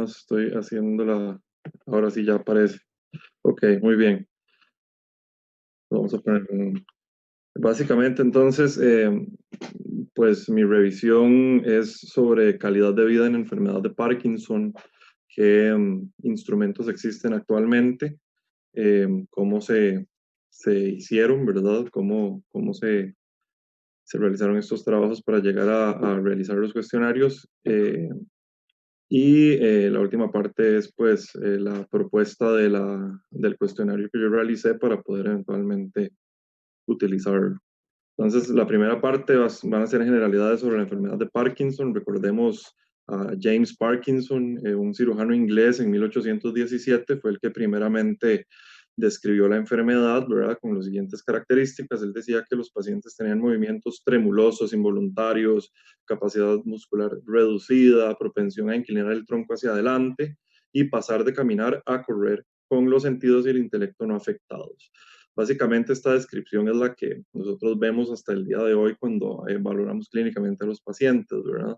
más estoy haciendo ahora sí ya aparece. Ok, muy bien. Vamos a poner básicamente entonces, pues mi revisión es sobre calidad de vida en enfermedad de Parkinson, qué instrumentos existen actualmente, cómo se hicieron, ¿verdad? Cómo se realizaron estos trabajos para llegar a realizar los cuestionarios. La última parte es pues la propuesta del cuestionario que yo realicé para poder eventualmente utilizarlo. Entonces, la primera parte van a ser generalidades sobre la enfermedad de Parkinson. Recordemos a James Parkinson, un cirujano inglés en 1817, fue el que primeramente describió la enfermedad, ¿verdad? Con las siguientes características. Él decía que los pacientes tenían movimientos tremulosos, involuntarios, capacidad muscular reducida, propensión a inclinar el tronco hacia adelante y pasar de caminar a correr con los sentidos y el intelecto no afectados. Básicamente esta descripción es la que nosotros vemos hasta el día de hoy cuando valoramos clínicamente a los pacientes, ¿verdad?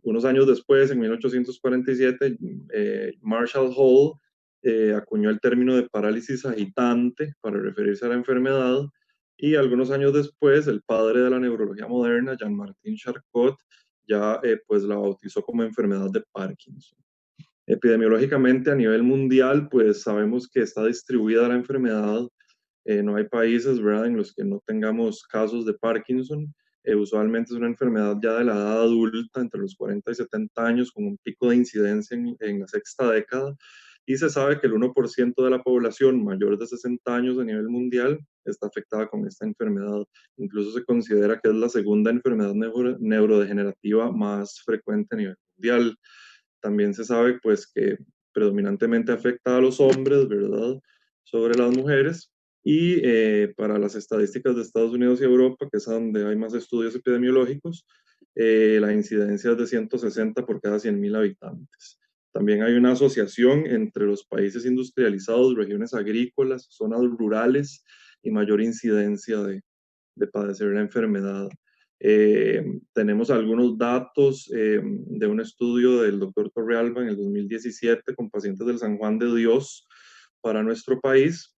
Unos años después, en 1847, Marshall Hall acuñó el término de parálisis agitante para referirse a la enfermedad y algunos años después, el padre de la neurología moderna, Jean-Martin Charcot, ya pues la bautizó como enfermedad de Parkinson. Epidemiológicamente a nivel mundial, pues sabemos que está distribuida la enfermedad. No hay países, ¿verdad?, en los que no tengamos casos de Parkinson. Usualmente es una enfermedad ya de la edad adulta, entre los 40 y 70 años, con un pico de incidencia en la sexta década. Y se sabe que el 1% de la población mayor de 60 años a nivel mundial está afectada con esta enfermedad. Incluso se considera que es la segunda enfermedad neurodegenerativa más frecuente a nivel mundial. También se sabe pues que predominantemente afecta a los hombres, ¿verdad?, sobre las mujeres. Y para las estadísticas de Estados Unidos y Europa, que es donde hay más estudios epidemiológicos, la incidencia es de 160 por cada 100.000 habitantes. También hay una asociación entre los países industrializados, regiones agrícolas, zonas rurales y mayor incidencia de padecer la enfermedad. Tenemos algunos datos de un estudio del doctor Torrealba en el 2017 con pacientes del San Juan de Dios para nuestro país,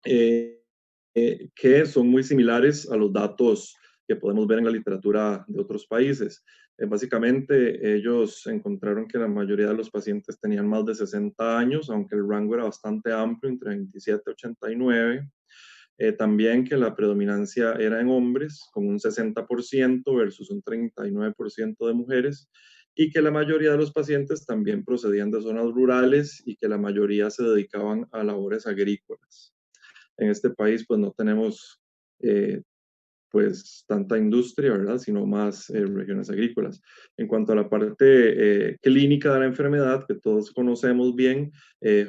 que son muy similares a los datos que podemos ver en la literatura de otros países. Básicamente, ellos encontraron que la mayoría de los pacientes tenían más de 60 años, aunque el rango era bastante amplio, entre 27 y 89. También que la predominancia era en hombres, con un 60% versus un 39% de mujeres, y que la mayoría de los pacientes también procedían de zonas rurales y que la mayoría se dedicaban a labores agrícolas. En este país, pues no tenemos eh, pues tanta industria, ¿verdad?, sino más regiones agrícolas. En cuanto a la parte clínica de la enfermedad, que todos conocemos bien,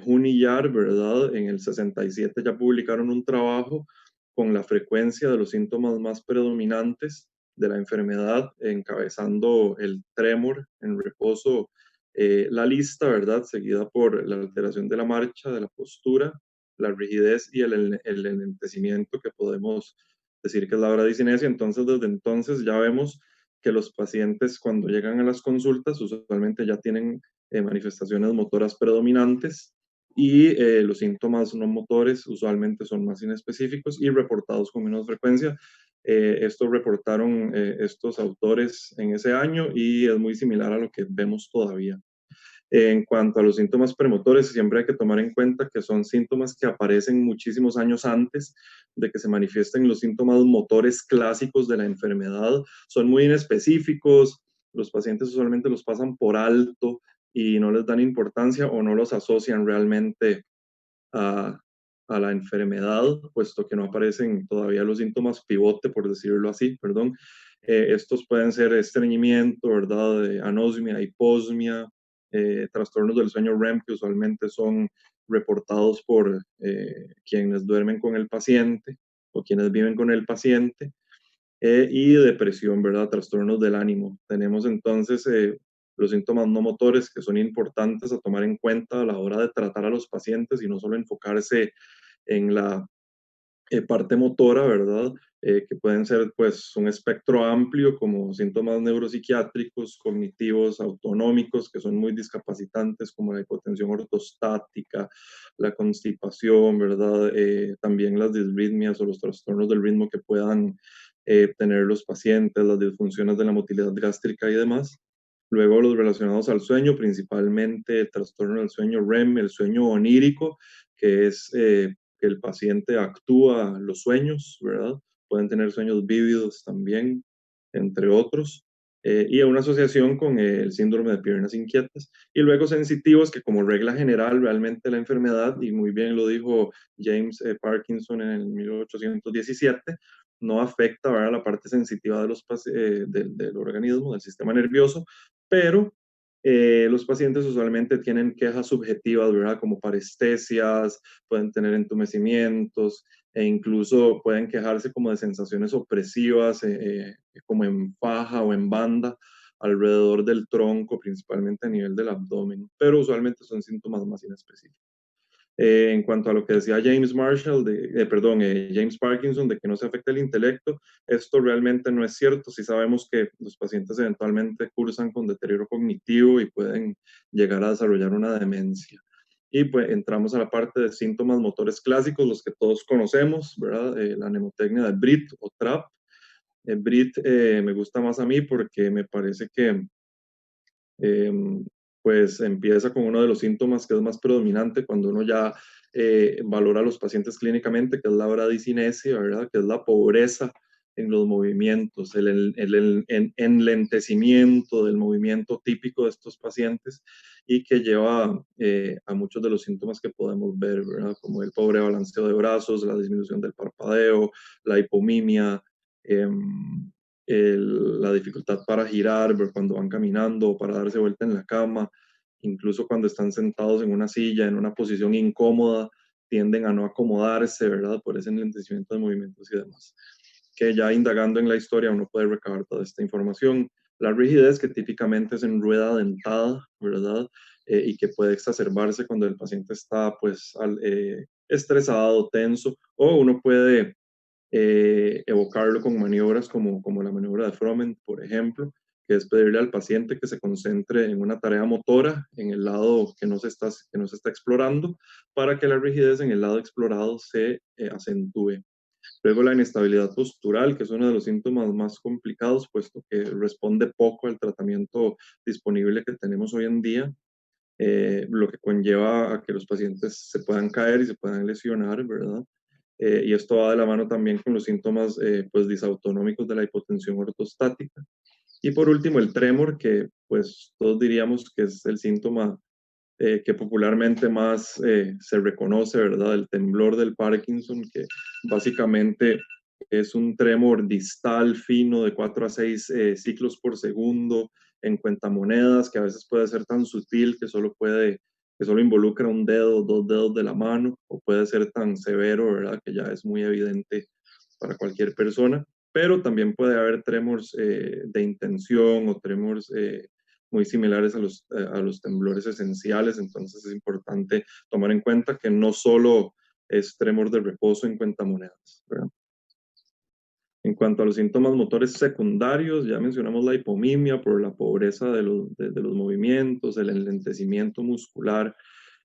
Jun y Yar, ¿verdad?, en el 67 ya publicaron un trabajo con la frecuencia de los síntomas más predominantes de la enfermedad, encabezando el trémor en reposo, la lista, ¿verdad?, seguida por la alteración de la marcha, de la postura, la rigidez y el enlentecimiento, que podemos decir que es la bradicinesia. Entonces, desde entonces ya vemos que los pacientes cuando llegan a las consultas usualmente ya tienen manifestaciones motoras predominantes y los síntomas no motores usualmente son más inespecíficos y reportados con menos frecuencia. Esto reportaron estos autores en ese año y es muy similar a lo que vemos todavía. En cuanto a los síntomas premotores, siempre hay que tomar en cuenta que son síntomas que aparecen muchísimos años antes de que se manifiesten los síntomas motores clásicos de la enfermedad. Son muy inespecíficos, los pacientes usualmente los pasan por alto y no les dan importancia o no los asocian realmente a, a la enfermedad, puesto que no aparecen todavía los síntomas pivote, por decirlo así, perdón. Estos pueden ser estreñimiento, ¿verdad?, anosmia, hiposmia, trastornos del sueño REM, que usualmente son reportados por quienes duermen con el paciente o quienes viven con el paciente, y depresión, ¿verdad?, trastornos del ánimo. Tenemos entonces los síntomas no motores, que son importantes a tomar en cuenta a la hora de tratar a los pacientes y no solo enfocarse en la parte motora, ¿verdad? Que pueden ser pues un espectro amplio como síntomas neuropsiquiátricos, cognitivos, autonómicos, que son muy discapacitantes como la hipotensión ortostática, la constipación, ¿verdad? También las disritmias o los trastornos del ritmo que puedan tener los pacientes, las disfunciones de la motilidad gástrica y demás. Luego los relacionados al sueño, principalmente el trastorno del sueño REM, el sueño onírico, que es que el paciente actúa los sueños, ¿verdad? Pueden tener sueños vívidos también, entre otros. Y una asociación con el síndrome de piernas inquietas. Y luego sensitivos, que como regla general, realmente la enfermedad, y muy bien lo dijo James Parkinson en el 1817, no afecta, ¿verdad?, la parte sensitiva de del organismo, del sistema nervioso, pero los pacientes usualmente tienen quejas subjetivas, ¿verdad? Como parestesias, pueden tener entumecimientos e incluso pueden quejarse como de sensaciones opresivas, como en faja o en banda alrededor del tronco, principalmente a nivel del abdomen, pero usualmente son síntomas más inespecíficos. En cuanto a lo que decía James Marshall, James Parkinson, de que no se afecta el intelecto, esto realmente no es cierto. Sí sabemos que los pacientes eventualmente cursan con deterioro cognitivo y pueden llegar a desarrollar una demencia. Y pues entramos a la parte de síntomas motores clásicos, los que todos conocemos, ¿verdad? La mnemotecnia de Britt o TRAP. Britt me gusta más a mí porque me parece que pues empieza con uno de los síntomas que es más predominante cuando uno ya valora a los pacientes clínicamente, que es la bradicinesia, ¿verdad? Que es la pobreza en los movimientos, el enlentecimiento del movimiento típico de estos pacientes y que lleva a muchos de los síntomas que podemos ver, ¿verdad? Como el pobre balanceo de brazos, la disminución del parpadeo, la hipomimia, eh, la dificultad para girar cuando van caminando o para darse vuelta en la cama, incluso cuando están sentados en una silla, en una posición incómoda, tienden a no acomodarse, ¿verdad? Por ese enlentecimiento de movimientos y demás. Que ya indagando en la historia uno puede recabar toda esta información. La rigidez, que típicamente es en rueda dentada, ¿verdad? Y que puede exacerbarse cuando el paciente está, pues, estresado, tenso, o uno puede evocarlo con maniobras como la maniobra de Froment, por ejemplo, que es pedirle al paciente que se concentre en una tarea motora en el lado que no se está explorando para que la rigidez en el lado explorado se acentúe. Luego la inestabilidad postural, que es uno de los síntomas más complicados, puesto que responde poco al tratamiento disponible que tenemos hoy en día, lo que conlleva a que los pacientes se puedan caer y se puedan lesionar, ¿verdad? Y esto va de la mano también con los síntomas pues disautonómicos de la hipotensión ortostática. Y por último, el tremor, que pues todos diríamos que es el síntoma que popularmente más se reconoce, ¿verdad? El temblor del Parkinson, que básicamente es un tremor distal fino de 4 a 6 ciclos por segundo en cuentamonedas, que a veces puede ser tan sutil que solo involucra un dedo, dos dedos de la mano, o puede ser tan severo, ¿verdad? Que ya es muy evidente para cualquier persona, pero también puede haber tremors de intención o tremors muy similares a los temblores esenciales, entonces es importante tomar en cuenta que no solo es tremor de reposo en cuentamonedas, ¿verdad? En cuanto a los síntomas motores secundarios, ya mencionamos la hipomimia por la pobreza de los movimientos, el enlentecimiento muscular.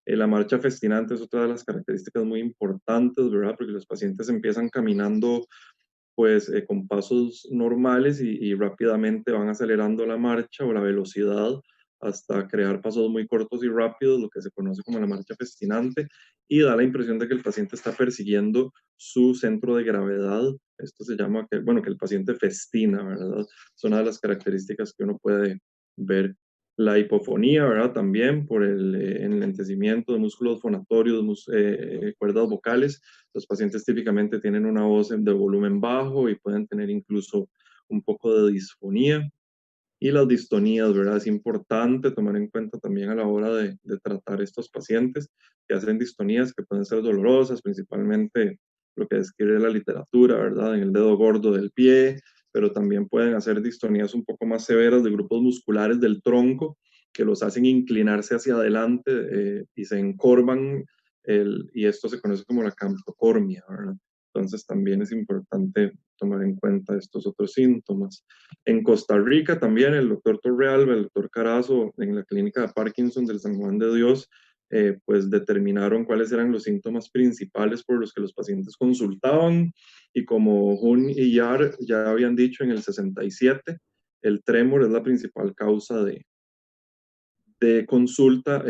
La marcha festinante es otra de las características muy importantes, ¿verdad? Porque los pacientes empiezan caminando pues con pasos normales y rápidamente van acelerando la marcha o la velocidad hasta crear pasos muy cortos y rápidos, lo que se conoce como la marcha festinante, y da la impresión de que el paciente está persiguiendo su centro de gravedad. Esto se llama que el paciente festina, ¿verdad? Es una de las características que uno puede ver. La hipofonía, ¿verdad? También por el enlentecimiento de músculos fonatorios, cuerdas vocales. Los pacientes típicamente tienen una voz de volumen bajo y pueden tener incluso un poco de disfonía. Y las distonías, ¿verdad? Es importante tomar en cuenta también a la hora de tratar estos pacientes que hacen distonías que pueden ser dolorosas, principalmente lo que describe la literatura, ¿verdad? En el dedo gordo del pie, pero también pueden hacer distonías un poco más severas de grupos musculares del tronco que los hacen inclinarse hacia adelante y se encorvan, y esto se conoce como la campocormia, ¿verdad? Entonces también es importante tomar en cuenta estos otros síntomas. En Costa Rica también el doctor Torrealba, el doctor Carazo, en la clínica de Parkinson del San Juan de Dios, pues determinaron cuáles eran los síntomas principales por los que los pacientes consultaban, y como Jun y Yar ya habían dicho en el 67, el trémor es la principal causa de consulta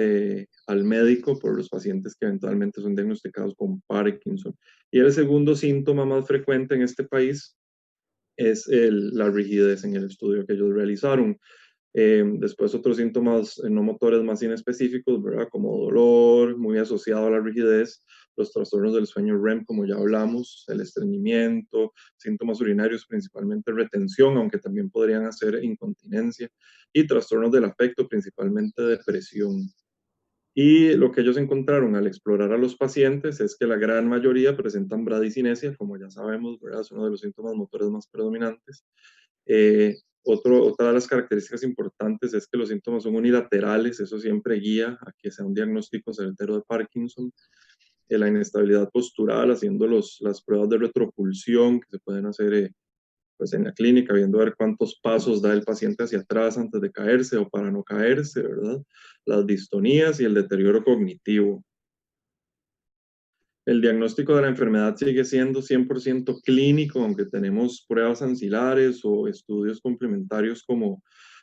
al médico por los pacientes que eventualmente son diagnosticados con Parkinson. Y el segundo síntoma más frecuente en este país es la rigidez en el estudio que ellos realizaron. Después otros síntomas no motores más inespecíficos, ¿verdad? Como dolor, muy asociado a la rigidez, los trastornos del sueño REM, como ya hablamos, el estreñimiento, síntomas urinarios, principalmente retención, aunque también podrían hacer incontinencia, y trastornos del afecto, principalmente depresión. Y lo que ellos encontraron al explorar a los pacientes es que la gran mayoría presentan bradicinesia, como ya sabemos, ¿verdad? Es uno de los síntomas motores más predominantes. Otra de las características importantes es que los síntomas son unilaterales, eso siempre guía a que sea un diagnóstico certero de Parkinson. La inestabilidad postural, haciendo las pruebas de retropulsión que se pueden hacer pues en la clínica, viendo a ver cuántos pasos da el paciente hacia atrás antes de caerse o para no caerse, ¿verdad? Las distonías y el deterioro cognitivo. El diagnóstico de la enfermedad sigue siendo 100% clínico, aunque tenemos pruebas ancilares o estudios complementarios como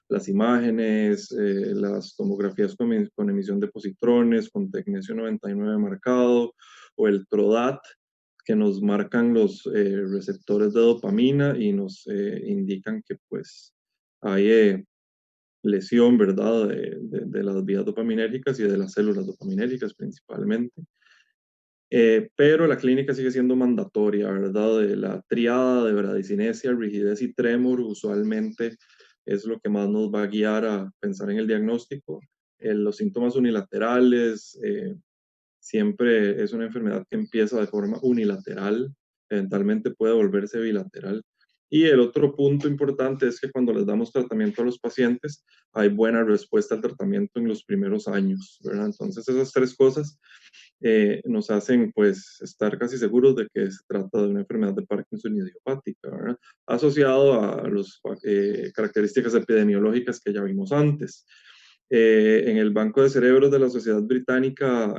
las imágenes, las tomografías con emisión de positrones, con tecnesio 99 marcado, o el TRODAT, que nos marcan los receptores de dopamina y nos indican que pues hay lesión, ¿verdad?, de las vías dopaminérgicas y de las células dopaminérgicas principalmente. Pero la clínica sigue siendo mandatoria, ¿verdad? De la triada de bradicinesia, rigidez y trémor usualmente es lo que más nos va a guiar a pensar en el diagnóstico. Los síntomas unilaterales, siempre es una enfermedad que empieza de forma unilateral, eventualmente puede volverse bilateral. Y el otro punto importante es que cuando les damos tratamiento a los pacientes, hay buena respuesta al tratamiento en los primeros años, ¿verdad? Entonces esas tres cosas nos hacen pues estar casi seguros de que se trata de una enfermedad de Parkinson idiopática, ¿verdad? Asociado a las características epidemiológicas que ya vimos antes. En el Banco de Cerebros de la Sociedad Británica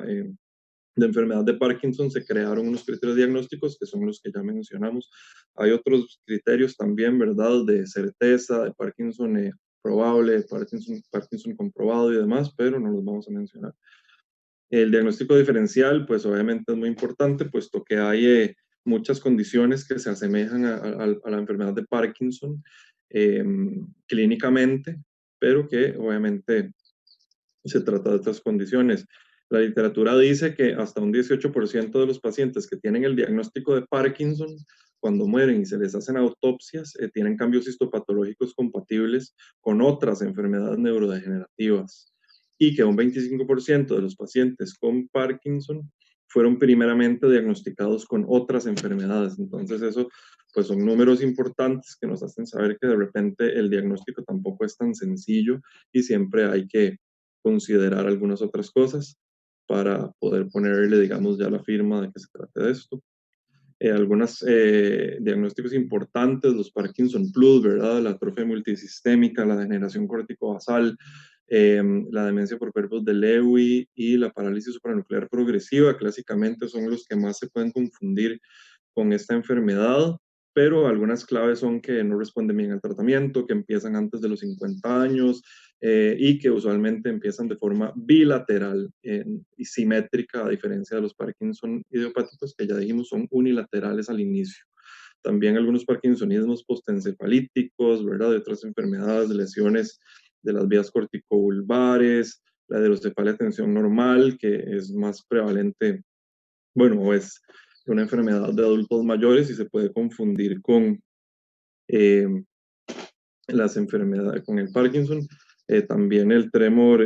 de Enfermedad de Parkinson se crearon unos criterios diagnósticos que son los que ya mencionamos. Hay otros criterios también, ¿verdad? De certeza, de Parkinson probable, Parkinson comprobado y demás, pero no los vamos a mencionar. El diagnóstico diferencial, pues obviamente es muy importante, puesto que hay muchas condiciones que se asemejan a la enfermedad de Parkinson clínicamente, pero que obviamente se trata de otras condiciones. La literatura dice que hasta un 18% de los pacientes que tienen el diagnóstico de Parkinson, cuando mueren y se les hacen autopsias, tienen cambios histopatológicos compatibles con otras enfermedades neurodegenerativas, y que un 25% de los pacientes con Parkinson fueron primeramente diagnosticados con otras enfermedades. Entonces eso pues son números importantes que nos hacen saber que de repente el diagnóstico tampoco es tan sencillo y siempre hay que considerar algunas otras cosas para poder ponerle, digamos, ya la firma de que se trate de esto. Algunos diagnósticos importantes, los Parkinson Plus, ¿verdad? La atrofia multisistémica, la degeneración corticobasal, la demencia por cuerpos de Lewy y la parálisis supranuclear progresiva, clásicamente son los que más se pueden confundir con esta enfermedad, pero algunas claves son que no responden bien al tratamiento, que empiezan antes de los 50 años y que usualmente empiezan de forma bilateral y simétrica, a diferencia de los Parkinson idiopáticos, que ya dijimos son unilaterales al inicio. También algunos parkinsonismos postencefalíticos, ¿verdad? De otras enfermedades, de lesiones de las vías corticovulvares, la hidrocefalia de tensión normal, que es más prevalente, bueno, es una enfermedad de adultos mayores y se puede confundir con eh, las enfermedades, con el Parkinson. También el tremor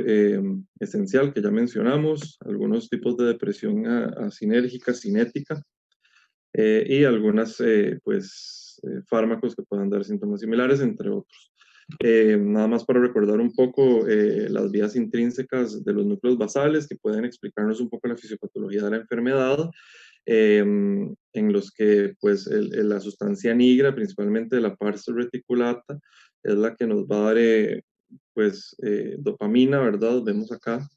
esencial que ya mencionamos, algunos tipos de depresión asinérgica, cinética, y algunas fármacos que puedan dar síntomas similares, entre otros. Nada más para recordar un poco las vías intrínsecas de los núcleos basales que pueden explicarnos un poco la fisiopatología de la enfermedad. en los que pues la sustancia nigra, principalmente de la pars reticulata, es la que nos va a dar pues dopamina, ¿verdad? Vemos acá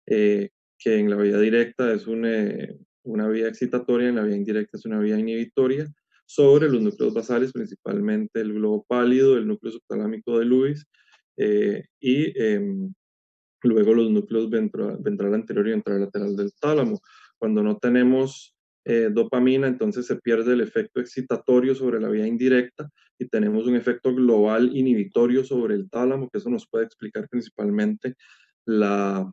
que en la vía directa es una vía excitatoria, en la vía indirecta es una vía inhibitoria, sobre los núcleos basales, principalmente el globo pálido, el núcleo subtalámico de Lewis, y luego los núcleos ventral anterior y ventral lateral del tálamo. Cuando no tenemos dopamina, entonces se pierde el efecto excitatorio sobre la vía indirecta y tenemos un efecto global inhibitorio sobre el tálamo, que eso nos puede explicar principalmente la,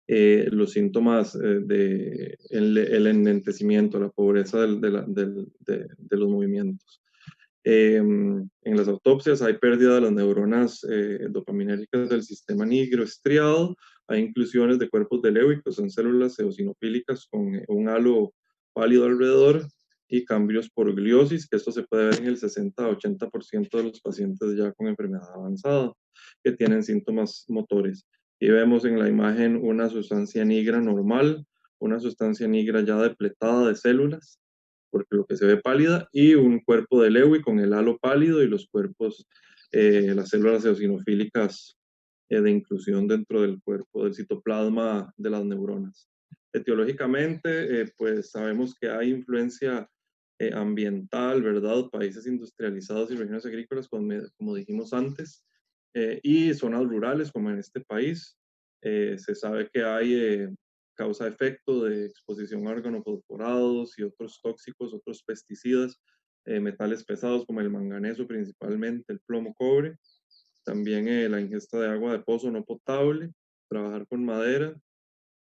los síntomas el enlentecimiento, la pobreza de los movimientos. En las autopsias hay pérdida de las neuronas dopaminérgicas del sistema nigroestriado, hay inclusiones de cuerpos de Lewy, que son células eosinofílicas con un halo pálido alrededor, y cambios por gliosis, que esto se puede ver en el 60-80% de los pacientes ya con enfermedad avanzada, que tienen síntomas motores. Y vemos en la imagen una sustancia negra normal, una sustancia negra ya depletada de células, porque lo que se ve pálida, y un cuerpo de Lewy con el halo pálido y los cuerpos, las células eosinofílicas de inclusión dentro del cuerpo, del citoplasma de las neuronas. Etiológicamente, pues sabemos que hay influencia ambiental, ¿verdad? Países industrializados y regiones agrícolas, como dijimos antes, y zonas rurales, como en este país. Se sabe que hay causa-efecto de exposición a organofosforados y otros tóxicos, otros pesticidas, metales pesados como el manganeso principalmente, el plomo, cobre, también la ingesta de agua de pozo no potable, trabajar con madera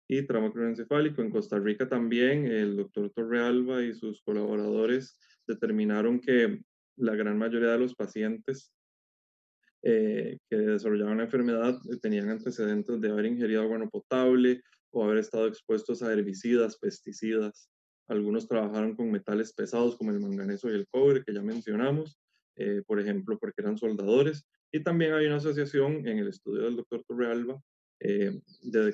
y trauma craneoencefálico. En Costa Rica también el doctor Torrealba y sus colaboradores determinaron que la gran mayoría de los pacientes que desarrollaban la enfermedad tenían antecedentes de haber ingerido agua no potable o haber estado expuestos a herbicidas, pesticidas. Algunos trabajaron con metales pesados como el manganeso y el cobre, que ya mencionamos, por ejemplo, porque eran soldadores. Y también hay una asociación en el estudio del doctor Torrealba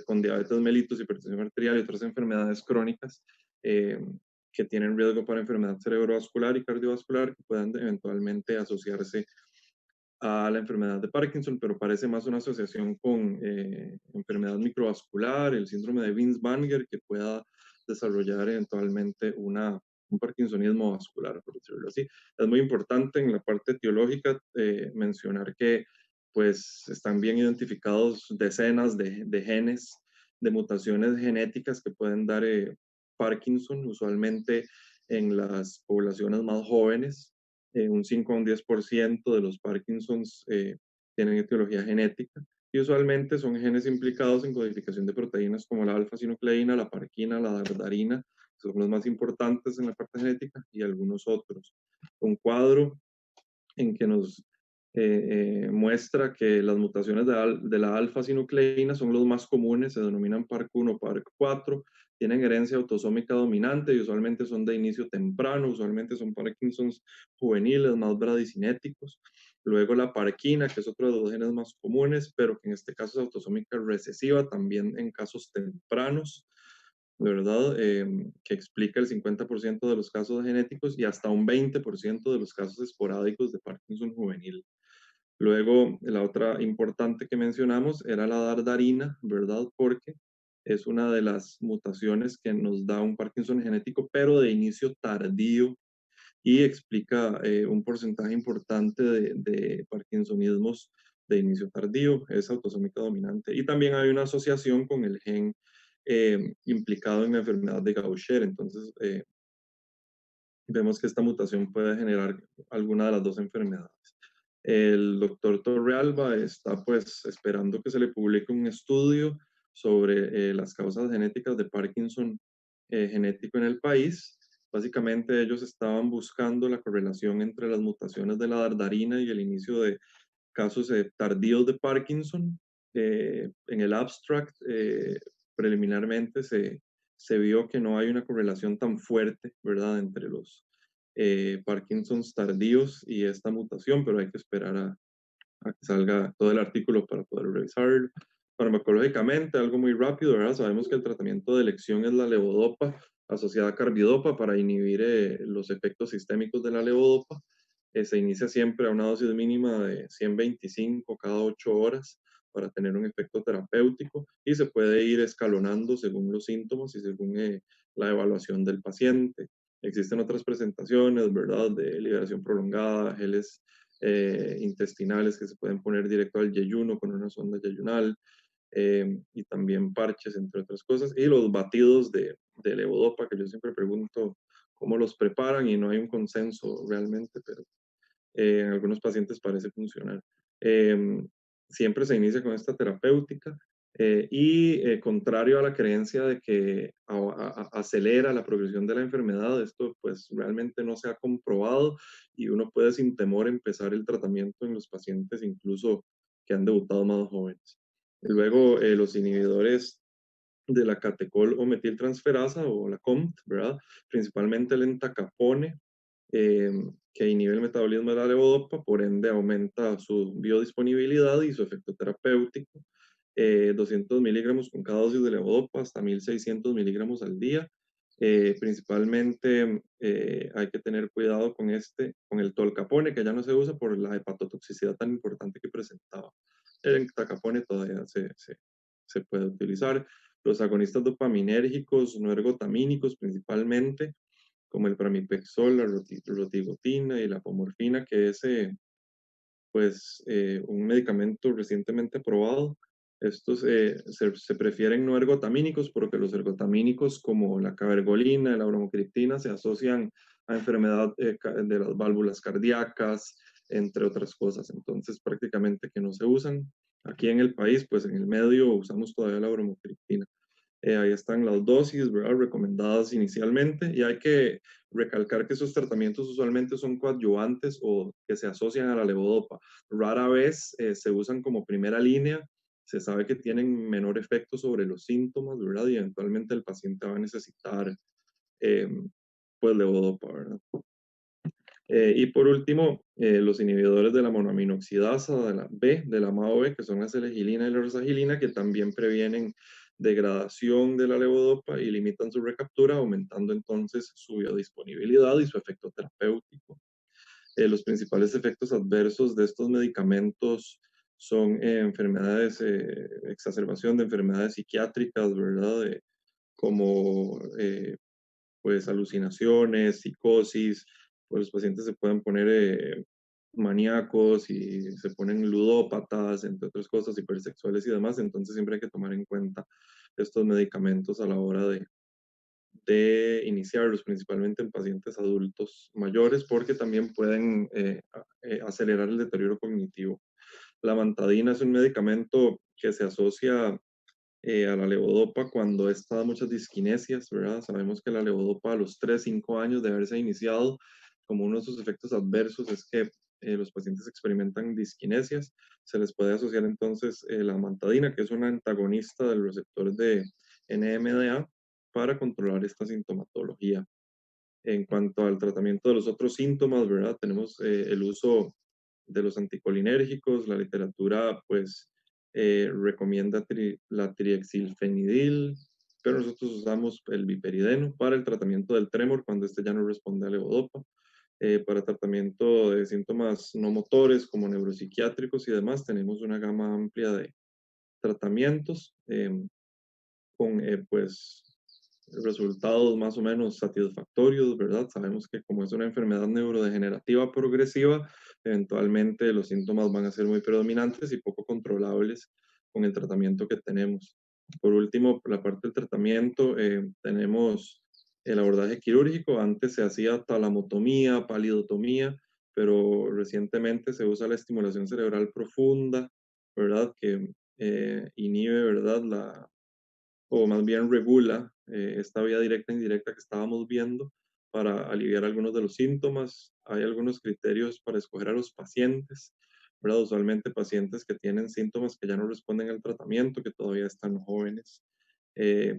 con diabetes mellitus, hipertensión arterial y otras enfermedades crónicas que tienen riesgo para enfermedad cerebrovascular y cardiovascular que puedan eventualmente asociarse a la enfermedad de Parkinson, pero parece más una asociación con enfermedad microvascular, el síndrome de Binswanger, que pueda desarrollar eventualmente un parkinsonismo vascular, por decirlo así. Es muy importante en la parte etiológica mencionar que pues están bien identificados decenas de genes, de mutaciones genéticas que pueden dar Parkinson, usualmente en las poblaciones más jóvenes, un 5 a un 10% de los Parkinsons tienen etiología genética y usualmente son genes implicados en codificación de proteínas como la alfa-sinucleína, la parquina, la dardarina, que son los más importantes en la parte genética, y algunos otros. Un cuadro en que nos muestra que las mutaciones de la alfa-sinucleína son los más comunes, se denominan PARC1 o PARC4, tienen herencia autosómica dominante y usualmente son de inicio temprano, usualmente son Parkinsons juveniles, más bradicinéticos. Luego la parquina, que es otro de los genes más comunes, pero que en este caso es autosómica recesiva, también en casos tempranos, ¿verdad? Que explica el 50% de los casos genéticos y hasta un 20% de los casos esporádicos de Parkinson juvenil. Luego, la otra importante que mencionamos era la dardarina, ¿verdad? Porque es una de las mutaciones que nos da un Parkinson genético, pero de inicio tardío, y explica un porcentaje importante de parkinsonismos de inicio tardío, es autosómica dominante. Y también hay una asociación con el gen implicado en la enfermedad de Gaucher. Entonces, vemos que esta mutación puede generar alguna de las dos enfermedades. El doctor Torrealba está pues esperando que se le publique un estudio sobre las causas genéticas de Parkinson genético en el país. Básicamente ellos estaban buscando la correlación entre las mutaciones de la dardarina y el inicio de casos tardíos de Parkinson. En el abstract, preliminarmente se vio que no hay una correlación tan fuerte, ¿verdad?, entre los Parkinsons tardíos y esta mutación, pero hay que esperar a que salga todo el artículo para poder revisarlo. Farmacológicamente, algo muy rápido, ¿verdad? Sabemos que el tratamiento de elección es la levodopa, asociada a carbidopa para inhibir los efectos sistémicos de la levodopa. Se inicia siempre a una dosis mínima de 125 cada 8 horas para tener un efecto terapéutico y se puede ir escalonando según los síntomas y según la evaluación del paciente. Existen otras presentaciones, ¿verdad?, de liberación prolongada, geles intestinales que se pueden poner directo al yeyuno con una sonda yeyunal, y también parches, entre otras cosas, y los batidos de levodopa, que yo siempre pregunto cómo los preparan y no hay un consenso realmente, pero en algunos pacientes parece funcionar. Em, Siempre se inicia con esta terapéutica y contrario a la creencia de que acelera la progresión de la enfermedad, esto pues realmente no se ha comprobado y uno puede sin temor empezar el tratamiento en los pacientes incluso que han debutado más jóvenes. Luego, los inhibidores de la catecol o metiltransferasa o la COMT, ¿verdad? Principalmente el entacapone, eh, que inhibe el metabolismo de la levodopa, por ende aumenta su biodisponibilidad y su efecto terapéutico. 200 miligramos con cada dosis de levodopa, hasta 1600 miligramos al día. Principalmente hay que tener cuidado con el tolcapone, que ya no se usa por la hepatotoxicidad tan importante que presentaba. El entacapone todavía se puede utilizar. Los agonistas dopaminérgicos no ergotamínicos principalmente, como el pramipexol, la rotigotina y la pomorfina, que es un medicamento recientemente aprobado. Estos se prefieren no ergotamínicos porque los ergotamínicos como la cabergolina y la bromocriptina se asocian a enfermedad de las válvulas cardíacas, entre otras cosas. Entonces prácticamente que no se usan. Aquí en el país, pues en el medio usamos todavía la bromocriptina. Ahí están las dosis, ¿verdad?, recomendadas inicialmente, y hay que recalcar que esos tratamientos usualmente son coadyuvantes o que se asocian a la levodopa. Rara vez se usan como primera línea. Se sabe que tienen menor efecto sobre los síntomas, ¿verdad? Y eventualmente el paciente va a necesitar eh, pues levodopa, ¿verdad? Y por último, los inhibidores de la monoaminoxidasa, de la B, de la MAO-B, que son la selegilina y la rosagilina, que también previenen degradación de la levodopa y limitan su recaptura, aumentando entonces su biodisponibilidad y su efecto terapéutico. Los principales efectos adversos de estos medicamentos son enfermedades, exacerbación de enfermedades psiquiátricas, ¿verdad? Como pues alucinaciones, psicosis, pues los pacientes se pueden poner maníacos y se ponen ludópatas, entre otras cosas, hipersexuales y demás, entonces siempre hay que tomar en cuenta estos medicamentos a la hora de iniciarlos, principalmente en pacientes adultos mayores, porque también pueden acelerar el deterioro cognitivo. La mantadina es un medicamento que se asocia a la levodopa cuando está muchas disquinesias, ¿verdad? Sabemos que la levodopa a los 3, 5 años de haberse iniciado, como uno de sus efectos adversos es que los pacientes experimentan disquinesias. Se les puede asociar entonces la amantadina, que es una antagonista del receptor de NMDA, para controlar esta sintomatología. En cuanto al tratamiento de los otros síntomas, ¿verdad? Tenemos el uso de los anticolinérgicos. La literatura, pues, recomienda la triexilfenidil, pero nosotros usamos el biperideno para el tratamiento del trémor cuando este ya no responde a levodopa. Para tratamiento de síntomas no motores como neuropsiquiátricos y demás, tenemos una gama amplia de tratamientos con, pues, resultados más o menos satisfactorios, ¿verdad? Sabemos que como es una enfermedad neurodegenerativa progresiva, eventualmente los síntomas van a ser muy predominantes y poco controlables con el tratamiento que tenemos. Por último, por la parte del tratamiento, tenemos el abordaje quirúrgico. Antes se hacía talamotomía, palidotomía, pero recientemente se usa la estimulación cerebral profunda, ¿verdad? Que inhibe, ¿verdad? O más bien regula esta vía directa e indirecta que estábamos viendo para aliviar algunos de los síntomas. Hay algunos criterios para escoger a los pacientes, ¿verdad? Usualmente pacientes que tienen síntomas que ya no responden al tratamiento, que todavía están jóvenes,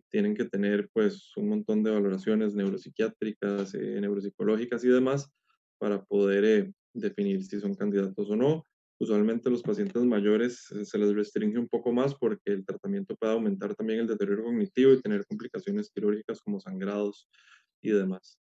tienen que tener pues un montón de valoraciones neuropsiquiátricas, neuropsicológicas y demás para poder definir si son candidatos o no. Usualmente los pacientes mayores se les restringe un poco más porque el tratamiento puede aumentar también el deterioro cognitivo y tener complicaciones quirúrgicas como sangrados y demás.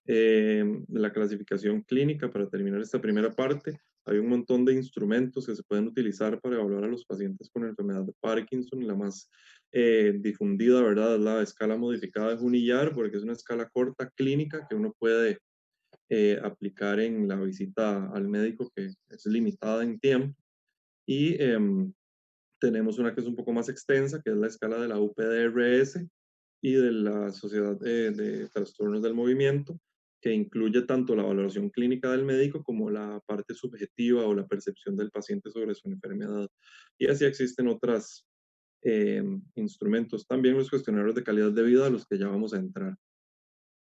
La clasificación clínica, para terminar esta primera parte, hay un montón de instrumentos que se pueden utilizar para evaluar a los pacientes con enfermedad de Parkinson. La más difundida, ¿verdad?, es la escala modificada de Junillar, porque es una escala corta clínica que uno puede aplicar en la visita al médico, que es limitada en tiempo. Y tenemos una que es un poco más extensa, que es la escala de la UPDRS y de la Sociedad de Trastornos del Movimiento, que incluye tanto la valoración clínica del médico como la parte subjetiva o la percepción del paciente sobre su enfermedad. Y así existen otros instrumentos. También los cuestionarios de calidad de vida a los que ya vamos a entrar.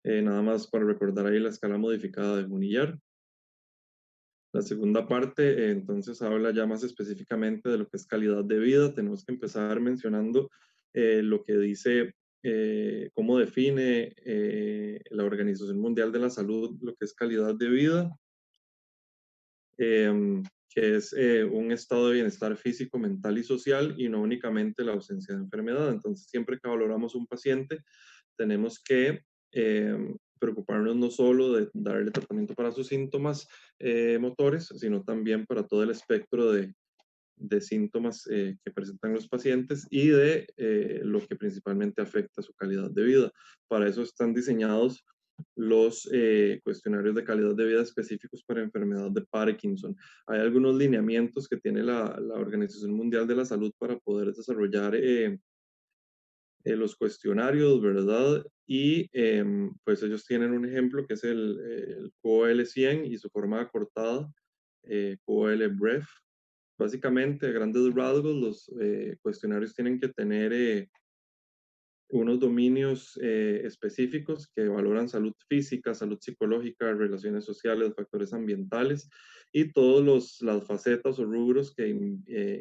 Nada más para recordar ahí la escala modificada de Junillar. La segunda parte, entonces, habla ya más específicamente de lo que es calidad de vida. Tenemos que empezar mencionando lo que dice, cómo define la Organización Mundial de la Salud lo que es calidad de vida, que es un estado de bienestar físico, mental y social, y no únicamente la ausencia de enfermedad. Entonces, siempre que valoramos un paciente, tenemos que preocuparnos no solo de darle tratamiento para sus síntomas motores, sino también para todo el espectro de síntomas que presentan los pacientes y de lo que principalmente afecta su calidad de vida. Para eso están diseñados los cuestionarios de calidad de vida específicos para enfermedad de Parkinson. Hay algunos lineamientos que tiene la Organización Mundial de la Salud para poder desarrollar los cuestionarios, ¿verdad? Y pues ellos tienen un ejemplo que es el QOL-100 y su forma acortada, QOL-BREF. Básicamente, a grandes rasgos, los cuestionarios tienen que tener unos dominios específicos que valoran salud física, salud psicológica, relaciones sociales, factores ambientales y todas las facetas o rubros que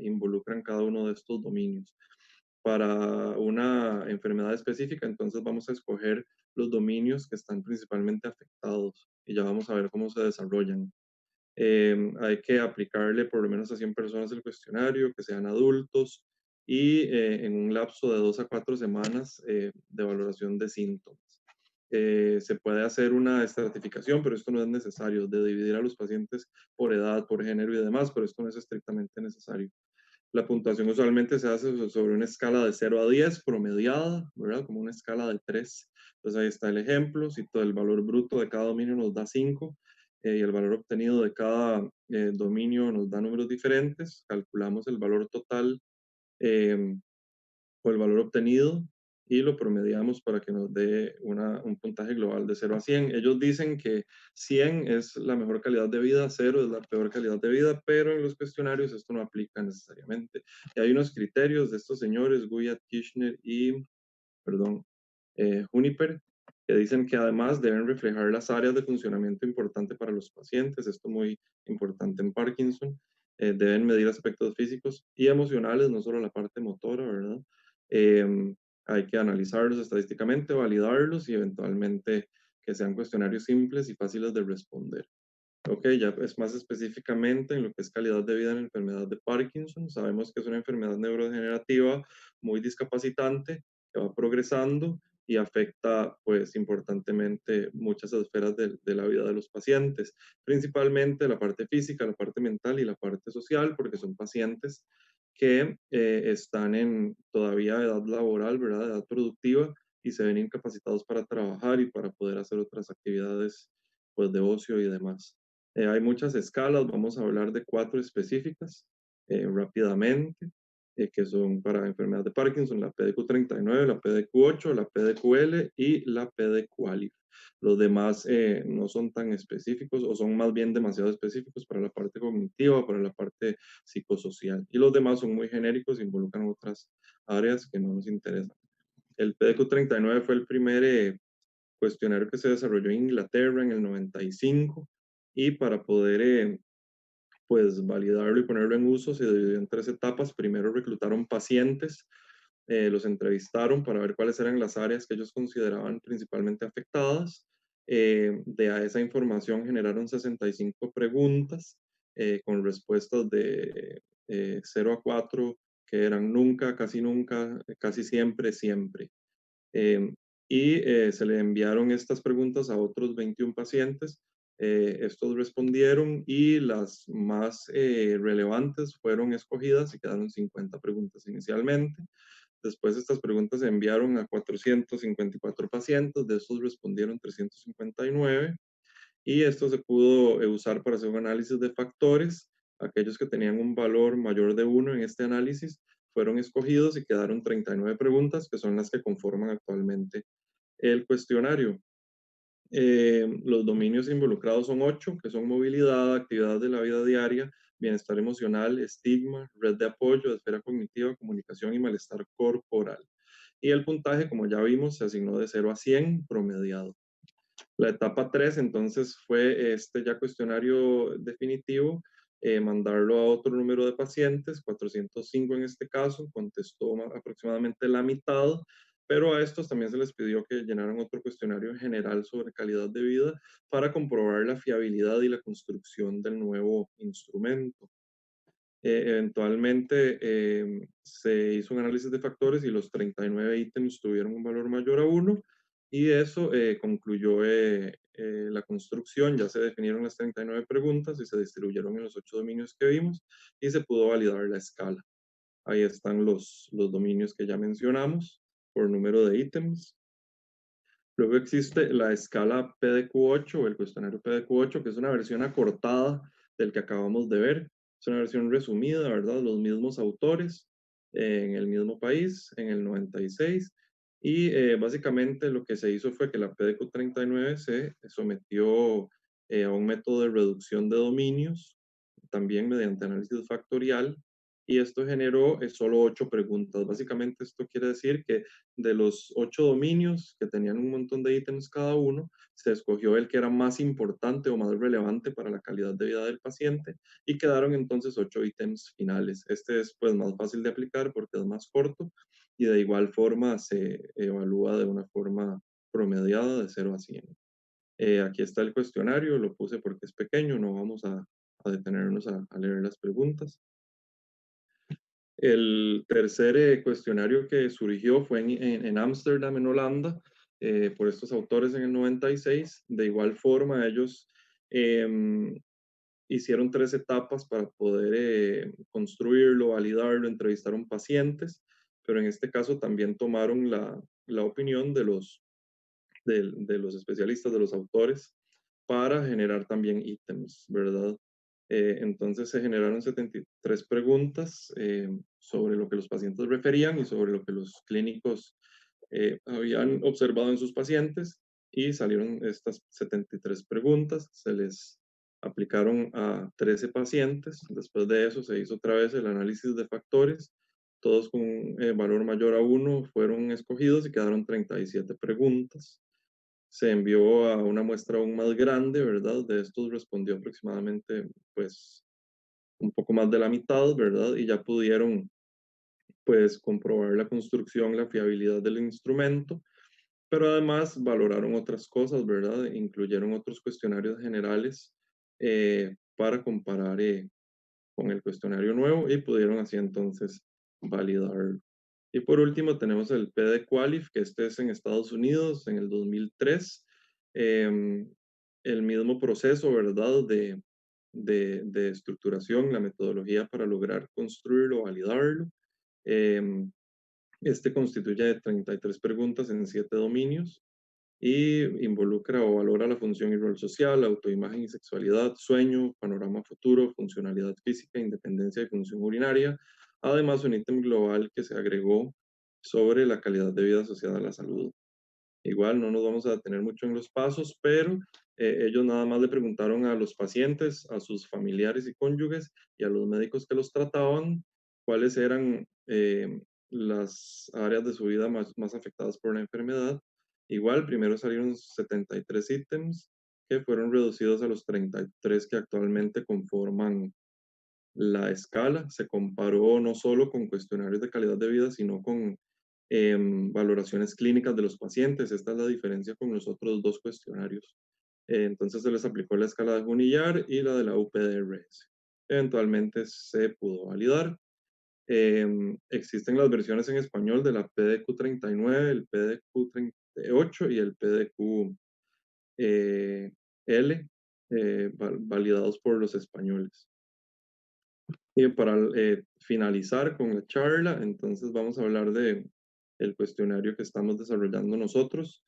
involucran cada uno de estos dominios. Para una enfermedad específica, entonces vamos a escoger los dominios que están principalmente afectados y ya vamos a ver cómo se desarrollan. Hay que aplicarle por lo menos a 100 personas el cuestionario, que sean adultos, y en un lapso de 2 a 4 semanas de valoración de síntomas. Se puede hacer una estratificación, pero esto no es necesario, de dividir a los pacientes por edad, por género y demás, pero esto no es estrictamente necesario. La puntuación usualmente se hace sobre una escala de 0 a 10 promediada, ¿verdad? Como una escala de 3. Entonces ahí está el ejemplo. Si todo el valor bruto de cada dominio nos da 5 y el valor obtenido de cada dominio nos da números diferentes, calculamos el valor total eh, o el valor obtenido y lo promediamos para que nos dé un puntaje global de 0 a 100. Ellos dicen que 100 es la mejor calidad de vida, 0 es la peor calidad de vida, pero en los cuestionarios esto no aplica necesariamente. Y hay unos criterios de estos señores, Guyat, Kirchner y, perdón, Juniper, que dicen que además deben reflejar las áreas de funcionamiento importante para los pacientes, esto muy importante en Parkinson, deben medir aspectos físicos y emocionales, no solo la parte motora, ¿verdad? Hay que analizarlos estadísticamente, validarlos y eventualmente que sean cuestionarios simples y fáciles de responder. Ok, ya es más específicamente en lo que es calidad de vida en la enfermedad de Parkinson. Sabemos que es una enfermedad neurodegenerativa muy discapacitante que va progresando y afecta, pues, importantemente muchas esferas de la vida de los pacientes, principalmente la parte física, la parte mental y la parte social, porque son pacientes que están en todavía edad laboral, ¿verdad? Edad productiva y se ven incapacitados para trabajar y para poder hacer otras actividades, pues, de ocio y demás. Hay muchas escalas, vamos a hablar de 4 específicas rápidamente, que son para enfermedad de Parkinson, la PDQ-39, la PDQ-8, la PDQ-L y la PDQ-ALIF. Los demás no son tan específicos o son más bien demasiado específicos para la parte cognitiva, para la parte psicosocial. Y los demás son muy genéricos, involucran otras áreas que no nos interesan. El PDQ-39 fue el primer cuestionario que se desarrolló en Inglaterra en el 95 y para poder pues validarlo y ponerlo en uso se dividió en 3 etapas. Primero reclutaron pacientes, los entrevistaron para ver cuáles eran las áreas que ellos consideraban principalmente afectadas. De a esa información generaron 65 preguntas con respuestas de 0 a 4, que eran nunca, casi siempre, siempre. Eh, Se le enviaron estas preguntas a otros 21 pacientes. Estos respondieron y las más relevantes fueron escogidas y quedaron 50 preguntas inicialmente. Después estas preguntas se enviaron a 454 pacientes, de estos respondieron 359 y esto se pudo usar para hacer un análisis de factores. Aquellos que tenían un valor mayor de 1 en este análisis fueron escogidos y quedaron 39 preguntas, que son las que conforman actualmente el cuestionario. Los dominios involucrados son 8, que son movilidad, actividad de la vida diaria, bienestar emocional, estigma, red de apoyo, esfera cognitiva, comunicación y malestar corporal. Y el puntaje, como ya vimos, se asignó de 0 a 100 promediado. La etapa 3 entonces fue este ya cuestionario definitivo, mandarlo a otro número de pacientes, 405 en este caso, contestó aproximadamente la mitad, pero a estos también se les pidió que llenaran otro cuestionario general sobre calidad de vida para comprobar la fiabilidad y la construcción del nuevo instrumento. Eventualmente se hizo un análisis de factores y los 39 ítems tuvieron un valor mayor a 1 y eso concluyó la construcción. Ya se definieron las 39 preguntas y se distribuyeron en los 8 dominios que vimos y se pudo validar la escala. Ahí están los dominios que ya mencionamos por número de ítems. Luego existe la escala PDQ-8 o el cuestionario PDQ-8, que es una versión acortada del que acabamos de ver. Es una versión resumida, ¿verdad? Los mismos autores en el mismo país, en el 96. Básicamente lo que se hizo fue que la PDQ-39 se sometió a un método de reducción de dominios, también mediante análisis factorial, y esto generó solo 8 preguntas. Básicamente esto quiere decir que de los 8 dominios que tenían un montón de ítems cada uno, se escogió el que era más importante o más relevante para la calidad de vida del paciente y quedaron entonces 8 ítems finales. Este es pues más fácil de aplicar porque es más corto y de igual forma se evalúa de una forma promediada de 0 a 100. Aquí está el cuestionario, lo puse porque es pequeño, no vamos a detenernos a leer las preguntas. El tercer cuestionario que surgió fue en Ámsterdam, en Holanda, por estos autores en el 96. De igual forma, ellos em, hicieron 3 etapas para poder construirlo, validarlo, entrevistaron pacientes, pero en este caso también tomaron la opinión de los especialistas, de los autores, para generar también ítems, ¿verdad? Entonces se generaron 73 preguntas sobre lo que los pacientes referían y sobre lo que los clínicos habían observado en sus pacientes y salieron estas 73 preguntas, se les aplicaron a 13 pacientes, después de eso se hizo otra vez el análisis de factores, todos con valor mayor a 1 fueron escogidos y quedaron 37 preguntas. Se envió a una muestra aún más grande, ¿verdad? De estos respondió aproximadamente, pues, un poco más de la mitad, ¿verdad? Y ya pudieron, pues, comprobar la construcción, la fiabilidad del instrumento, pero además valoraron otras cosas, ¿verdad? Incluyeron otros cuestionarios generales para comparar con el cuestionario nuevo y pudieron así entonces validar. Y por último tenemos el PD Qualif, que este es en Estados Unidos en el 2003. Em, el mismo proceso, ¿verdad? De estructuración, la metodología para lograr construirlo, validarlo. Em, este constituye de 33 preguntas en 7 dominios y involucra o valora la función y rol social, autoimagen y sexualidad, sueño, panorama futuro, funcionalidad física, independencia y función urinaria. Además, un ítem global que se agregó sobre la calidad de vida asociada a la salud. Igual no nos vamos a detener mucho en los pasos, pero ellos nada más le preguntaron a los pacientes, a sus familiares y cónyuges y a los médicos que los trataban cuáles eran las áreas de su vida más afectadas por la enfermedad. Igual, primero salieron 73 ítems que fueron reducidos a los 33 que actualmente conforman la escala. Se comparó no solo con cuestionarios de calidad de vida, sino con valoraciones clínicas de los pacientes. Esta es la diferencia con los otros 2 cuestionarios. Entonces se les aplicó la escala de Junillar y la de la UPDRS. eventualmente se pudo validar. Existen las versiones en español de la PDQ-39, el PDQ-38 y el PDQ L, validados por los españoles. Y para finalizar con la charla, entonces vamos a hablar de el cuestionario que estamos desarrollando nosotros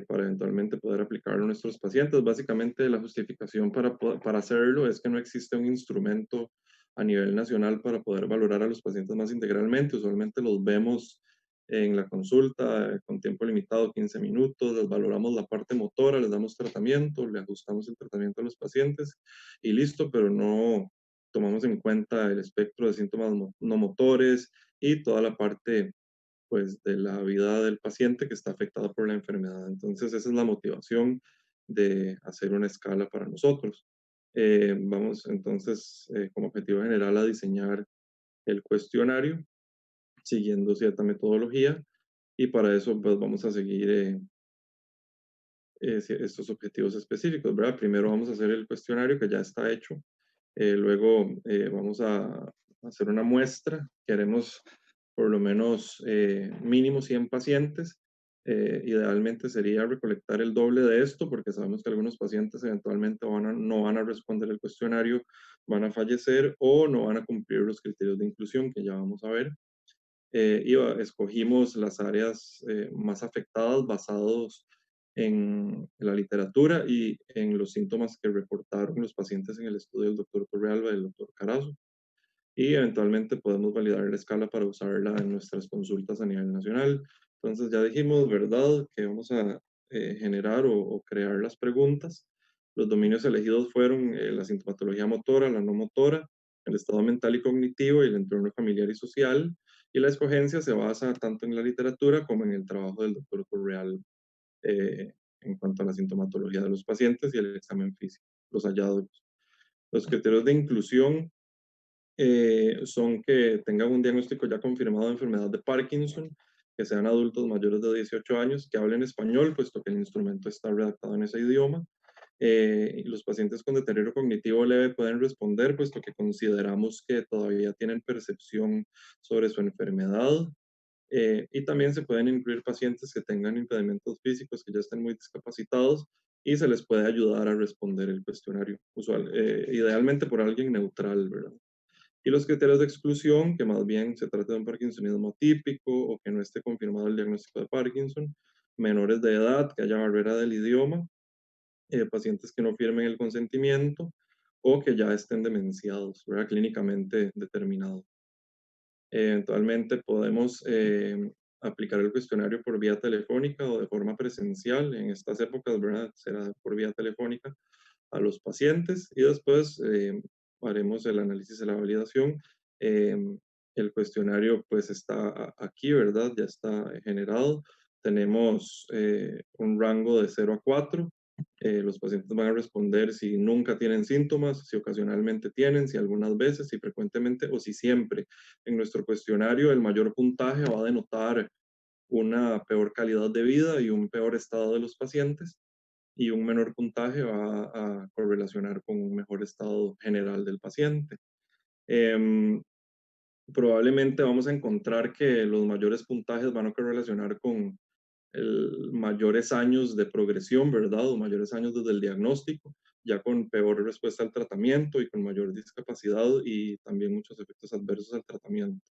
para eventualmente poder aplicarlo a nuestros pacientes. Básicamente la justificación para hacerlo es que no existe un instrumento a nivel nacional para poder valorar a los pacientes más integralmente. Usualmente los vemos en la consulta con tiempo limitado, 15 minutos, les valoramos la parte motora, les damos tratamiento, le ajustamos el tratamiento a los pacientes y listo, pero no tomamos en cuenta el espectro de síntomas no motores y toda la parte pues de la vida del paciente que está afectada por la enfermedad. Entonces esa es la motivación de hacer una escala para nosotros. Vamos entonces como objetivo general a diseñar el cuestionario siguiendo cierta metodología y para eso pues vamos a seguir estos objetivos específicos, ¿verdad? Primero vamos a hacer el cuestionario que ya está hecho, luego vamos a hacer una muestra, queremos por lo menos mínimo 100 pacientes, idealmente sería recolectar el doble de esto porque sabemos que algunos pacientes eventualmente no van a responder el cuestionario, van a fallecer o no van a cumplir los criterios de inclusión que ya vamos a ver. Escogimos las áreas más afectadas basados en la literatura y en los síntomas que reportaron los pacientes en el estudio del doctor Torrealba y del doctor Carazo. Y eventualmente podemos validar la escala para usarla en nuestras consultas a nivel nacional. Entonces ya dijimos, ¿verdad?, que vamos a generar o crear las preguntas. Los dominios elegidos fueron la sintomatología motora, la no motora, el estado mental y cognitivo y el entorno familiar y social. Y la escogencia se basa tanto en la literatura como en el trabajo del doctor Correal en cuanto a la sintomatología de los pacientes y el examen físico, los hallazgos. Los criterios de inclusión son que tengan un diagnóstico ya confirmado de enfermedad de Parkinson, que sean adultos mayores de 18 años, que hablen español, puesto que el instrumento está redactado en ese idioma. Los pacientes con deterioro cognitivo leve pueden responder, puesto que consideramos que todavía tienen percepción sobre su enfermedad. Y también se pueden incluir pacientes que tengan impedimentos físicos, que ya estén muy discapacitados, y se les puede ayudar a responder el cuestionario, idealmente por alguien neutral, ¿verdad? Y los criterios de exclusión, que más bien se trata de un parkinsonismo atípico o que no esté confirmado el diagnóstico de Parkinson, menores de edad, que haya barrera del idioma, pacientes que no firmen el consentimiento o que ya estén demenciados, ¿verdad? Clínicamente determinados. Eventualmente podemos aplicar el cuestionario por vía telefónica o de forma presencial. En estas épocas, ¿verdad?, será por vía telefónica a los pacientes y después haremos el análisis de la validación. El cuestionario pues está aquí, ¿verdad? Ya está generado. Tenemos un rango de 0 a 4. Los pacientes van a responder si nunca tienen síntomas, si ocasionalmente tienen, si algunas veces, si frecuentemente o si siempre. En nuestro cuestionario el mayor puntaje va a denotar una peor calidad de vida y un peor estado de los pacientes y un menor puntaje va a correlacionar con un mejor estado general del paciente. Em, Probablemente vamos a encontrar que los mayores puntajes van a correlacionar con mayores años de progresión, ¿verdad? O mayores años desde el diagnóstico, ya con peor respuesta al tratamiento y con mayor discapacidad y también muchos efectos adversos al tratamiento.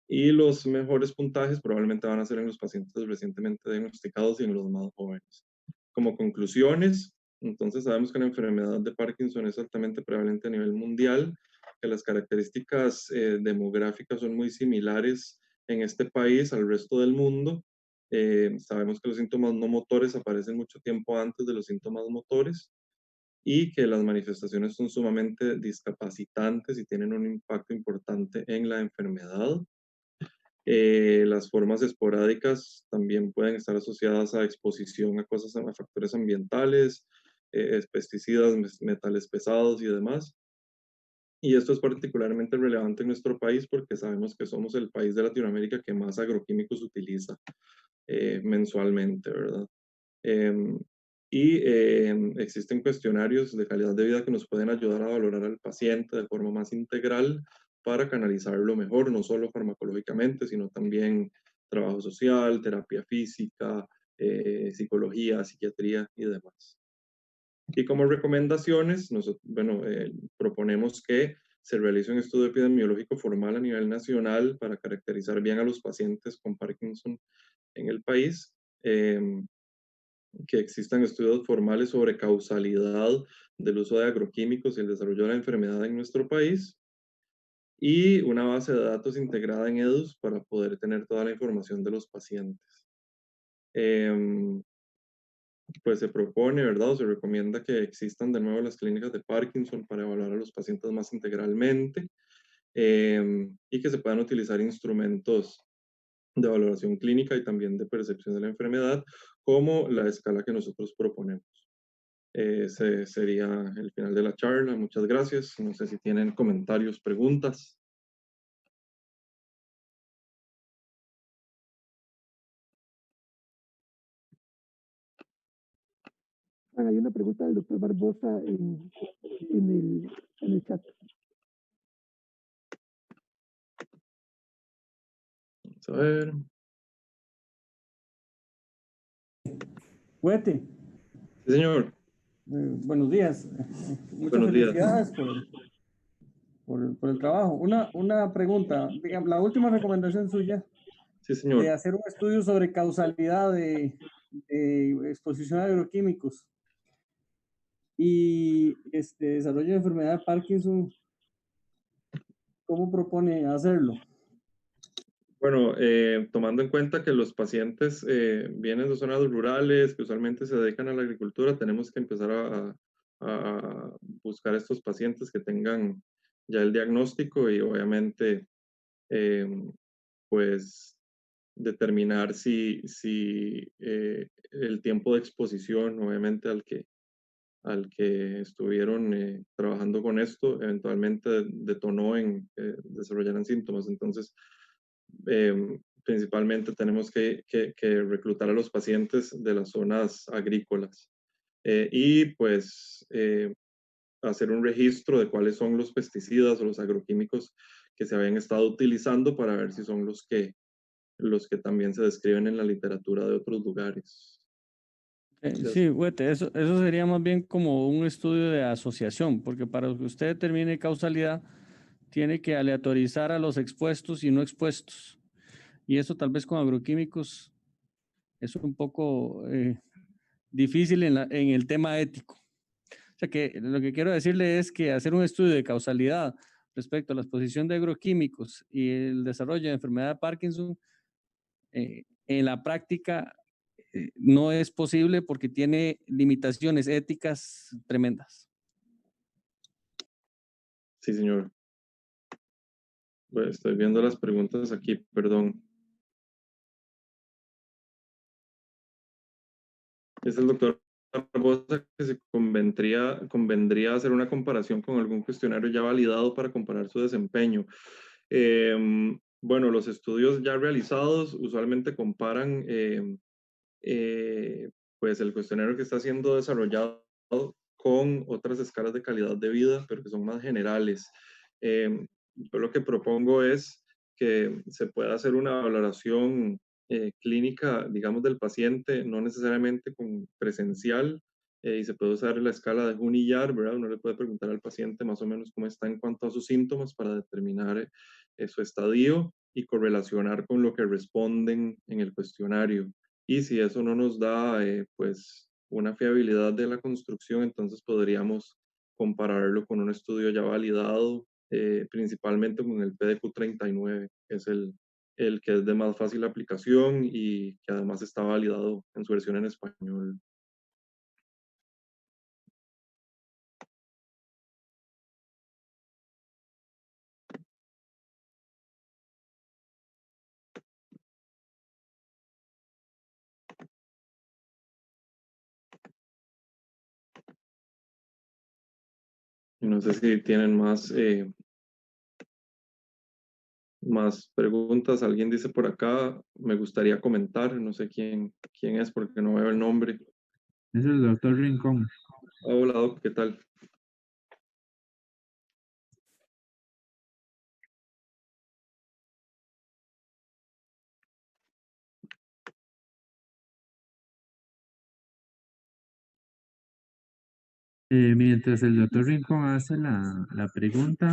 Y los mejores puntajes probablemente van a ser en los pacientes recientemente diagnosticados y en los más jóvenes. Como conclusiones, entonces sabemos que la enfermedad de Parkinson es altamente prevalente a nivel mundial, que las características demográficas son muy similares en este país al resto del mundo. Sabemos que los síntomas no motores aparecen mucho tiempo antes de los síntomas motores y que las manifestaciones son sumamente discapacitantes y tienen un impacto importante en la enfermedad. Las formas esporádicas también pueden estar asociadas a exposición a cosas, a factores ambientales, pesticidas, metales pesados y demás. Y esto es particularmente relevante en nuestro país porque sabemos que somos el país de Latinoamérica que más agroquímicos utiliza mensualmente, ¿verdad? Em, Y existen cuestionarios de calidad de vida que nos pueden ayudar a valorar al paciente de forma más integral para canalizarlo mejor, no solo farmacológicamente, sino también trabajo social, terapia física, psicología, psiquiatría y demás. Y como recomendaciones, proponemos que se realice un estudio epidemiológico formal a nivel nacional para caracterizar bien a los pacientes con Parkinson en el país, que existan estudios formales sobre causalidad del uso de agroquímicos y el desarrollo de la enfermedad en nuestro país, y una base de datos integrada en EDUS para poder tener toda la información de los pacientes. Pues se propone, ¿verdad? O se recomienda que existan de nuevo las clínicas de Parkinson para evaluar a los pacientes más integralmente, y que se puedan utilizar instrumentos de valoración clínica y también de percepción de la enfermedad, como la escala que nosotros proponemos. Ese sería el final de la charla. Muchas gracias. No sé si tienen comentarios, preguntas. Hay una pregunta del doctor Barbosa en el chat. Vamos a ver. Huete. Sí, señor. Buenos días. Muchas Buenos días. felicidades por el trabajo. Una pregunta. Digamos, la última recomendación suya Sí, de señor. hacer un estudio sobre causalidad de exposición a agroquímicos y desarrollo de enfermedad de Parkinson, ¿cómo propone hacerlo? Bueno, tomando en cuenta que los pacientes vienen de zonas rurales, que usualmente se dedican a la agricultura, tenemos que empezar a buscar estos pacientes que tengan ya el diagnóstico y obviamente, pues, determinar si el tiempo de exposición, obviamente, al que estuvieron trabajando con esto, eventualmente detonó en que desarrollaran síntomas. Entonces, principalmente tenemos que reclutar a los pacientes de las zonas agrícolas, y pues hacer un registro de cuáles son los pesticidas o los agroquímicos que se habían estado utilizando para ver si son los que también se describen en la literatura de otros lugares. Sí, Huete, eso sería más bien como un estudio de asociación, porque para que usted determine causalidad, tiene que aleatorizar a los expuestos y no expuestos. Y eso tal vez con agroquímicos es un poco difícil en el tema ético. O sea que lo que quiero decirle es que hacer un estudio de causalidad respecto a la exposición de agroquímicos y el desarrollo de enfermedad de Parkinson, en la práctica no es posible porque tiene limitaciones éticas tremendas. Sí, señor. Pues estoy viendo las preguntas aquí, perdón. Es el doctor Barbosa que se convendría hacer una comparación con algún cuestionario ya validado para comparar su desempeño. Bueno, los estudios ya realizados usualmente comparan pues el cuestionario que está siendo desarrollado con otras escalas de calidad de vida, pero que son más generales. Yo lo que propongo es que se pueda hacer una valoración clínica, digamos, del paciente, no necesariamente con presencial, y se puede usar la escala de Hunillard, ¿verdad? Uno le puede preguntar al paciente más o menos cómo está en cuanto a sus síntomas para determinar su estadio y correlacionar con lo que responden en el cuestionario. Y si eso no nos da, pues, una fiabilidad de la construcción, entonces podríamos compararlo con un estudio ya validado, principalmente con el PDQ-39, que es el que es de más fácil aplicación y que además está validado en su versión en español. Y no sé si tienen más preguntas. Alguien dice por acá, me gustaría comentar, no sé quién es porque no veo el nombre. Es el doctor Rincón. Hola, Doc, ¿qué tal? Mientras el doctor Rincón hace la pregunta,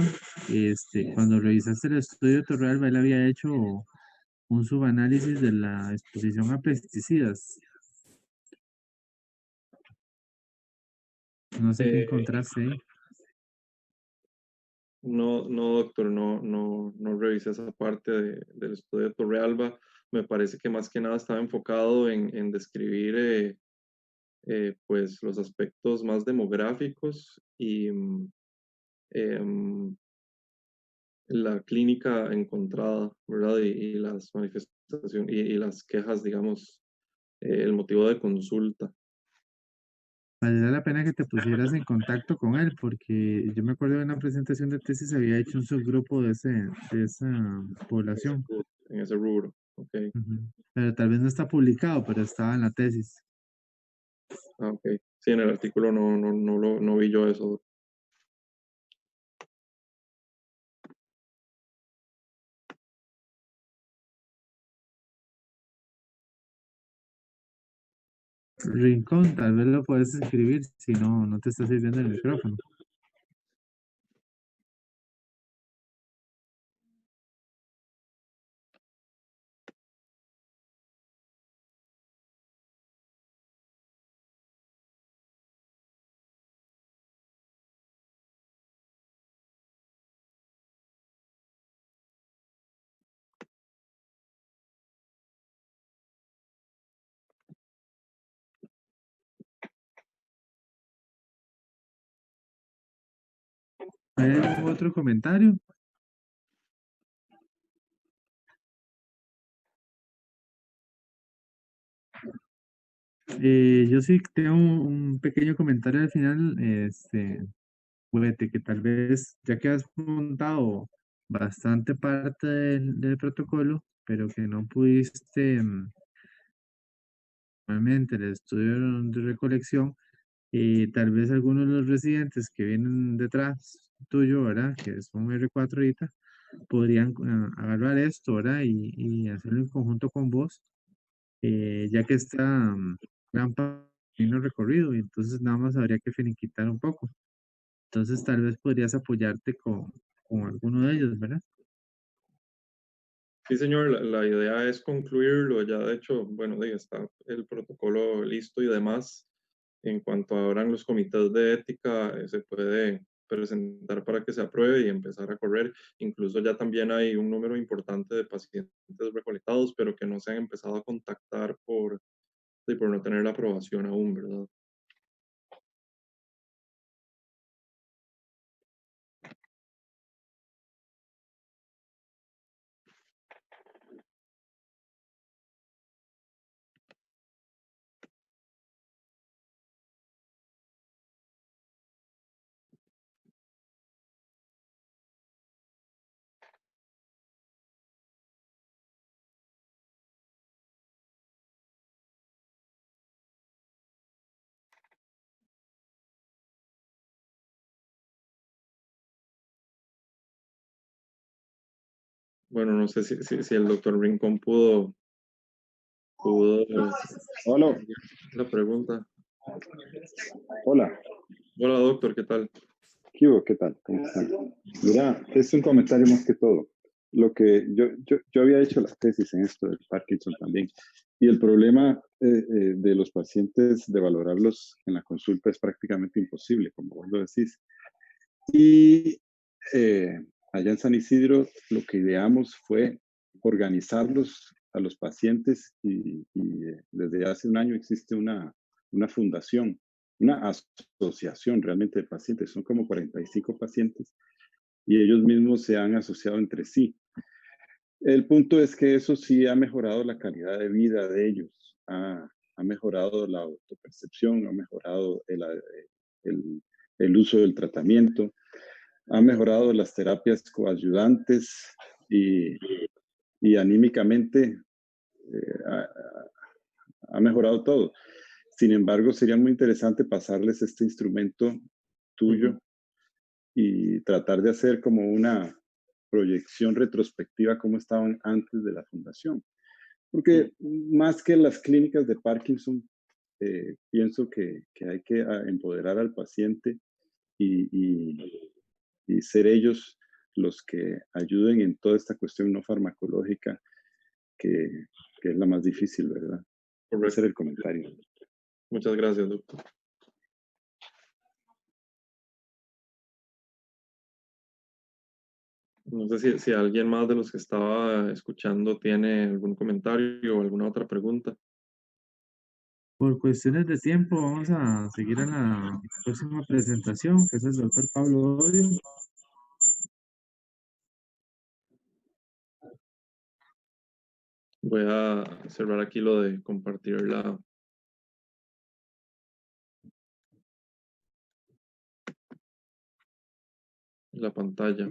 cuando revisaste el estudio de Torrealba, él había hecho un subanálisis de la exposición a pesticidas. No sé qué Eh, encontraste ahí. No, no, doctor, no revisé esa parte del estudio de Torrealba. Me parece que más que nada estaba enfocado en describir pues los aspectos más demográficos y em, la clínica encontrada, ¿verdad? Y las manifestaciones y las quejas, digamos, el motivo de consulta. Valdría la pena que te pusieras en contacto con él, porque yo me acuerdo de una presentación de tesis, había hecho un subgrupo de esa población. En ese rubro, ok. Ujú. Pero tal vez no está publicado, pero estaba en la tesis. Ah, ok. Sí, en el artículo no vi yo eso. Rincón, tal vez lo puedes escribir si no te está sirviendo el micrófono. ¿Hay algún otro comentario? Yo sí tengo un pequeño comentario al final, Juguete, que tal vez, ya que has montado bastante parte del protocolo, pero que no pudiste, realmente el estudio de recolección, y tal vez algunos de los residentes que vienen detrás tuyo, ¿verdad? Que son R4 ahorita, podrían agarrar esto, ¿verdad? Y hacerlo en conjunto con vos, ya que está gran camino recorrido, y entonces nada más habría que finiquitar un poco. Entonces tal vez podrías apoyarte con alguno de ellos, ¿verdad? Sí, señor, la idea es concluirlo. Ya de hecho, bueno, está el protocolo listo y demás. En cuanto abran los comités de ética, se puede presentar para que se apruebe y empezar a correr. Incluso ya también hay un número importante de pacientes recolectados, pero que no se han empezado a contactar por no tener la aprobación aún, ¿verdad? Bueno, no sé si el doctor Rincón pudo Hola, la pregunta. hola, Hola, doctor, ¿qué tal? ¿qué hubo? ¿Qué tal? ¿Cómo están? Mira, es un comentario más que todo. Lo que yo había hecho la tesis en esto del Parkinson también, y el problema de los pacientes de valorarlos en la consulta es prácticamente imposible, como vos lo decís. Y allá en San Isidro lo que ideamos fue organizarlos a los pacientes y desde hace un año existe una fundación, una asociación realmente de pacientes, son como 45 pacientes y ellos mismos se han asociado entre sí. El punto es que eso sí ha mejorado la calidad de vida de ellos, ha mejorado la autopercepción, ha mejorado el uso del tratamiento, ha mejorado las terapias coayudantes y anímicamente ha mejorado todo. Sin embargo, sería muy interesante pasarles este instrumento tuyo y tratar de hacer como una proyección retrospectiva cómo estaban antes de la fundación. Porque más que las clínicas de Parkinson, pienso que hay que empoderar al paciente y ser ellos los que ayuden en toda esta cuestión no farmacológica que es la más difícil, ¿verdad? Correcto. Ese era el comentario. Muchas gracias, doctor. No sé si alguien más de los que estaba escuchando tiene algún comentario o alguna otra pregunta. Por cuestiones de tiempo, vamos a seguir a la próxima presentación, que es el doctor Pablo Odio. Voy a cerrar aquí lo de compartir la pantalla.